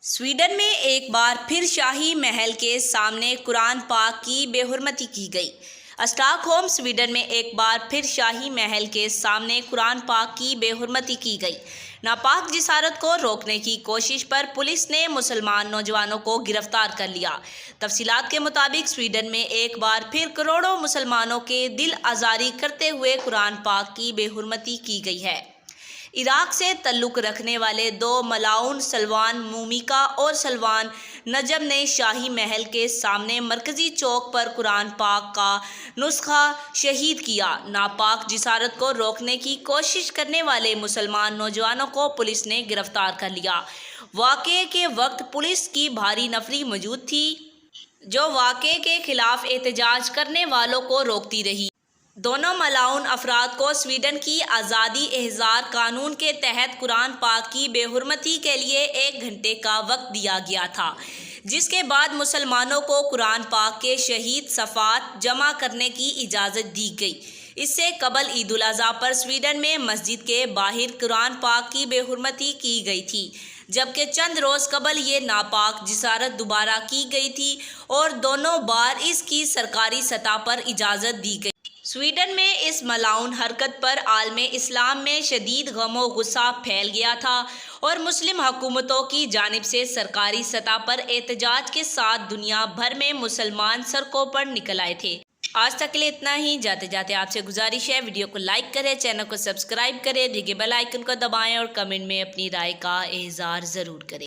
Sweden में एक बार फिर शाही महल के सामने कुरान पाक की बेहुरमती की गई। स्टॉकहोम स्वीडन में एक बार फिर शाही महल के सामने कुरान पाक की बेहुरमती की गई। नापाक जिसारत को रोकने की कोशिश पर पुलिस ने मुसलमान नौजवानों को गिरफ्तार कर लिया। तफसीलात के मुताबिक स्वीडन में एक बार फिर करोड़ों मुसलमानों के दिल आज़ारी करते हुए कुरान पाक की बेहुरमती की गई है। इराक से तल्लुक़ रखने वाले दो मलाउन सलमान मूमिका और सलमान नजम ने शाही महल के सामने मरकजी चौक पर कुरान पाक का नुस्खा शहीद किया। नापाक जिसारत को रोकने की कोशिश करने वाले मुसलमान नौजवानों को पुलिस ने गिरफ्तार कर लिया। वाक़े के वक्त पुलिस की भारी नफरी मौजूद थी, जो वाक़े के खिलाफ एहतजाज करने वालों को रोकती रही। दोनों मलाउन अफराद को स्वीडन की आज़ादी एहज़ार कानून के तहत कुरान पाक की बेहुरमती के लिए 1 घंटे का वक्त दिया गया था, जिसके बाद मुसलमानों को कुरान पाक के शहीद सफ़ात जमा करने की इजाज़त दी गई। इससे कबल ईद उल अज़हा पर स्वीडन में मस्जिद के बाहर कुरान पाक की बेहुरमती की गई थी, जबकि चंद रोज़ कबल ये नापाक जिसारत दोबारा की गई थी और दोनों बार इसकी सरकारी सतह पर इजाज़त दी गई। स्वीडन में इस मलाउन हरकत पर आलमे इस्लाम में शदीद गम गुस्सा फैल गया था और मुस्लिम हुकूमतों की जानिब से सरकारी सतह पर एहतजाज के साथ दुनिया भर में मुसलमान सड़कों पर निकल आए थे। आज तक के लिए इतना ही। जाते जाते आपसे गुजारिश है, वीडियो को लाइक करें, चैनल को सब्सक्राइब करें, दिखे बेल आइकन को दबाएं और कमेंट में अपनी राय का इज़हार ज़रूर करें।